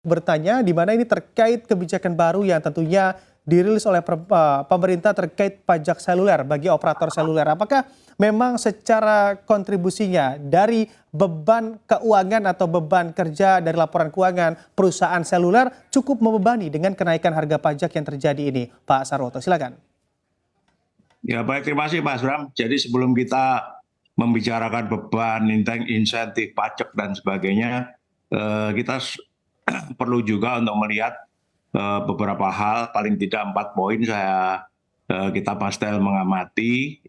bertanya di mana ini terkait kebijakan baru yang tentunya dirilis oleh pemerintah terkait pajak seluler bagi operator seluler. Apakah memang secara kontribusinya dari beban keuangan atau beban kerja dari laporan keuangan perusahaan seluler cukup membebani dengan kenaikan harga pajak yang terjadi ini, Pak Sarwoto? Silakan. Ya baik, terima kasih Mas Bram. Jadi sebelum kita membicarakan beban, insentif, pajak dan sebagainya, kita perlu juga untuk melihat beberapa hal, paling tidak 4 poin kita pastel mengamati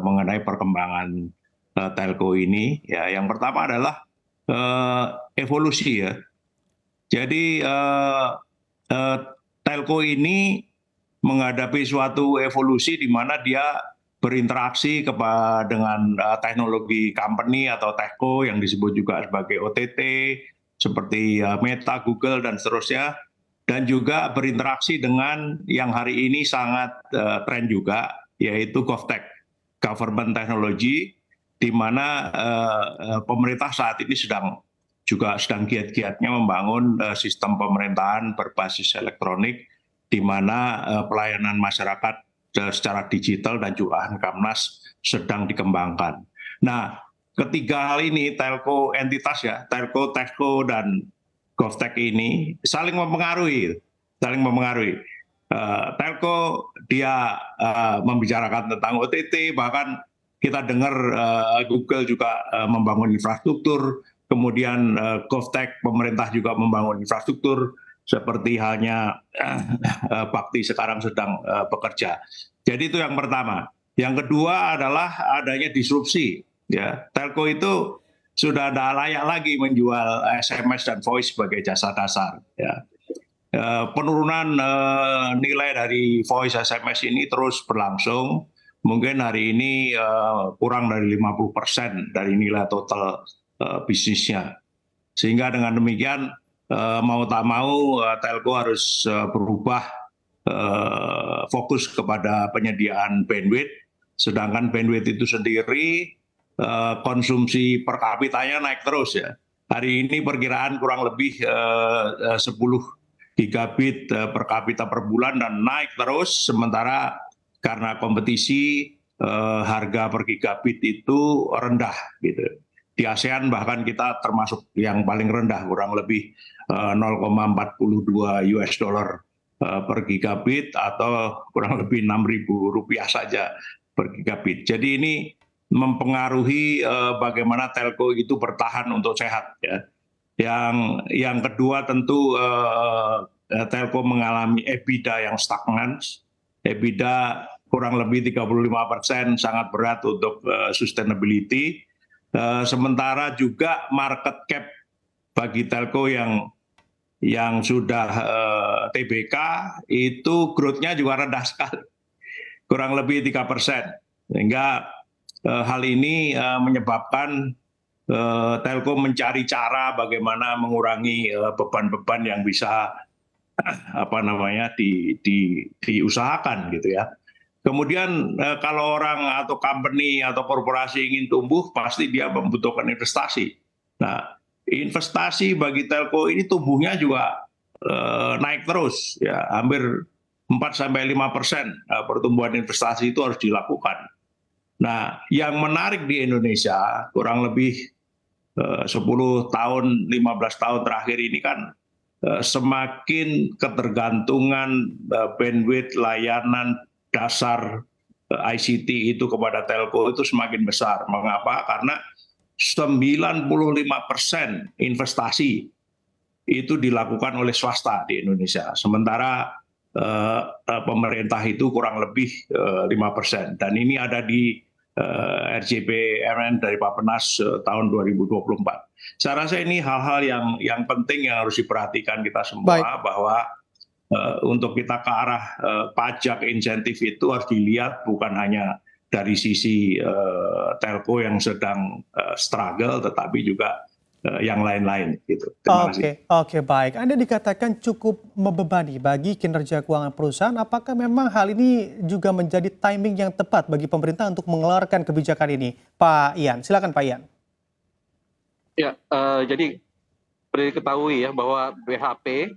mengenai perkembangan telco ini. Ya, yang pertama adalah evolusi ya. Jadi telco ini menghadapi suatu evolusi di mana dia berinteraksi dengan teknologi company atau telco yang disebut juga sebagai OTT, seperti Meta, Google, dan seterusnya, dan juga berinteraksi dengan yang hari ini sangat tren juga, yaitu GovTech, Government Technology, di mana pemerintah saat ini sedang giat-giatnya membangun sistem pemerintahan berbasis elektronik, di mana pelayanan masyarakat secara digital dan juga Kamnas sedang dikembangkan. Nah, ketiga hal ini, telco entitas ya, telco, techco, dan GovTech ini saling mempengaruhi. Telco dia membicarakan tentang OTT, bahkan kita dengar Google juga membangun infrastruktur, kemudian GovTech pemerintah juga membangun infrastruktur, seperti halnya Bakti sekarang sedang bekerja. Jadi itu yang pertama. Yang kedua adalah adanya disrupsi. Ya, telco itu sudah tidak layak lagi menjual SMS dan voice sebagai jasa dasar. Ya. Penurunan nilai dari voice SMS ini terus berlangsung. Mungkin hari ini kurang dari 50% dari nilai total bisnisnya. Sehingga dengan demikian mau tak mau telco harus berubah fokus kepada penyediaan bandwidth, sedangkan bandwidth itu sendiri konsumsi per kapitanya naik terus ya. Hari ini perkiraan kurang lebih 10 gigabit per kapita per bulan dan naik terus, sementara karena kompetisi harga per gigabit itu rendah gitu. Di ASEAN bahkan kita termasuk yang paling rendah, kurang lebih 0,42 US dollar per gigabit atau kurang lebih Rp6.000 saja per gigabit. Jadi ini mempengaruhi bagaimana telco itu bertahan untuk sehat ya. Yang kedua tentu telco mengalami EBITDA yang stagnan. EBITDA kurang lebih 35%, sangat berat untuk sustainability. Sementara juga market cap bagi telco yang sudah TBK itu growth-nya juga rendah sekali, kurang lebih 3%. Sehingga hal ini menyebabkan telco mencari cara bagaimana mengurangi beban-beban yang bisa diusahakan gitu ya. Kemudian kalau orang atau company atau korporasi ingin tumbuh, pasti dia membutuhkan investasi. Nah, investasi bagi telco ini tumbuhnya juga naik terus, ya hampir 4-5% pertumbuhan investasi itu harus dilakukan. Nah, yang menarik di Indonesia kurang lebih 10 tahun, 15 tahun terakhir ini kan semakin ketergantungan bandwidth layanan dasar ICT itu kepada telco itu semakin besar. Mengapa? Karena 95% investasi itu dilakukan oleh swasta di Indonesia. Sementara pemerintah itu kurang lebih 5%. Dan ini ada di RJP MN dari Bappenas tahun 2024. Saya rasa ini hal-hal yang penting yang harus diperhatikan kita semua. Baik. Bahwa untuk kita ke arah pajak insentif itu harus dilihat bukan hanya dari sisi telco yang sedang struggle, tetapi juga yang lain-lain gitu. Terima kasih. Oke, baik. Anda dikatakan cukup membebani bagi kinerja keuangan perusahaan. Apakah memang hal ini juga menjadi timing yang tepat bagi pemerintah untuk mengeluarkan kebijakan ini? Pak Ian, silakan Pak Ian. Ya, jadi Perlu diketahui ya bahwa BHP,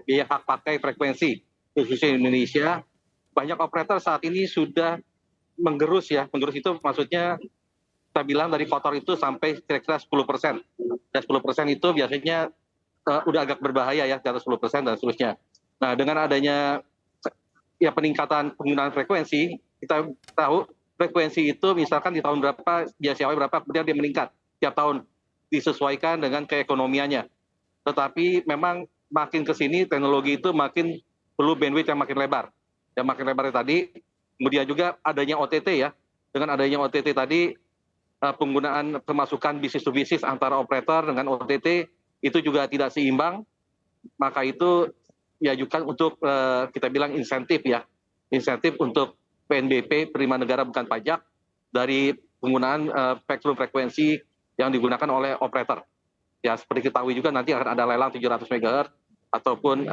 biaya hak pakai frekuensi khususnya di Indonesia, banyak operator saat ini sudah menggerus ya. Menggerus itu maksudnya kita bilang dari kotor itu sampai kira-kira 10%. Dan 10% itu biasanya udah agak berbahaya ya, di atas 10% dan seterusnya. Nah, dengan adanya ya peningkatan penggunaan frekuensi, kita tahu frekuensi itu misalkan di tahun berapa, biasanya berapa, kemudian dia meningkat tiap tahun, disesuaikan dengan keekonomiannya. Tetapi memang makin ke sini teknologi itu makin perlu bandwidth yang makin lebar. Yang makin lebar tadi, kemudian juga adanya OTT ya. Dengan adanya OTT tadi, penggunaan pemasukan bisnis to bisnis antara operator dengan OTT itu juga tidak seimbang, maka itu diajukan untuk kita bilang insentif ya, insentif untuk PNBP, penerimaan negara bukan pajak, dari penggunaan spektrum frekuensi yang digunakan oleh operator. Ya seperti ketahui juga nanti akan ada lelang 700 MHz ataupun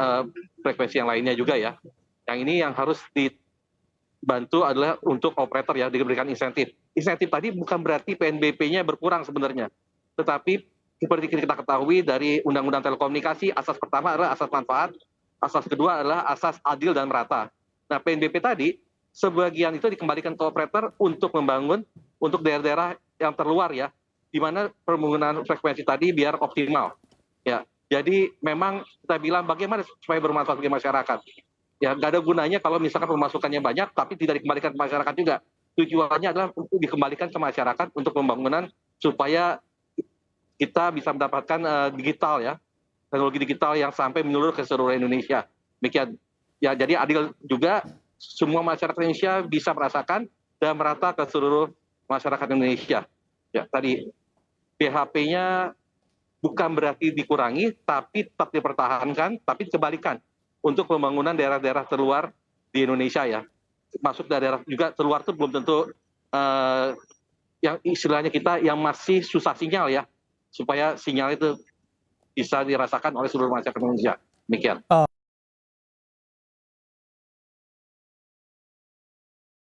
frekuensi yang lainnya juga ya. Yang ini yang harus dibantu adalah untuk operator ya, diberikan insentif. Insentif tadi bukan berarti PNBP-nya berkurang sebenarnya, tetapi seperti kita ketahui dari Undang-Undang Telekomunikasi, asas pertama adalah asas manfaat, asas kedua adalah asas adil dan merata. Nah, PNBP tadi sebagian itu dikembalikan ke operator untuk membangun untuk daerah-daerah yang terluar ya, di mana penggunaan frekuensi tadi biar optimal. Ya, jadi memang kita bilang bagaimana supaya bermanfaat bagi masyarakat. Ya, nggak ada gunanya kalau misalkan pemasukannya banyak tapi tidak dikembalikan ke masyarakat juga. Tujuannya adalah untuk dikembalikan ke masyarakat untuk pembangunan supaya kita bisa mendapatkan digital ya, teknologi digital yang sampai menyeluruh ke seluruh Indonesia. Demikian. Ya, jadi adil juga, semua masyarakat Indonesia bisa merasakan dan merata ke seluruh masyarakat Indonesia. Ya, tadi BHP-nya bukan berarti dikurangi, tapi tetap dipertahankan, tapi dikembalikan untuk pembangunan daerah-daerah terluar di Indonesia ya. Masuk daerah juga terluar itu belum tentu yang istilahnya kita yang masih susah sinyal ya, supaya sinyal itu bisa dirasakan oleh seluruh masyarakat Indonesia. Demikian.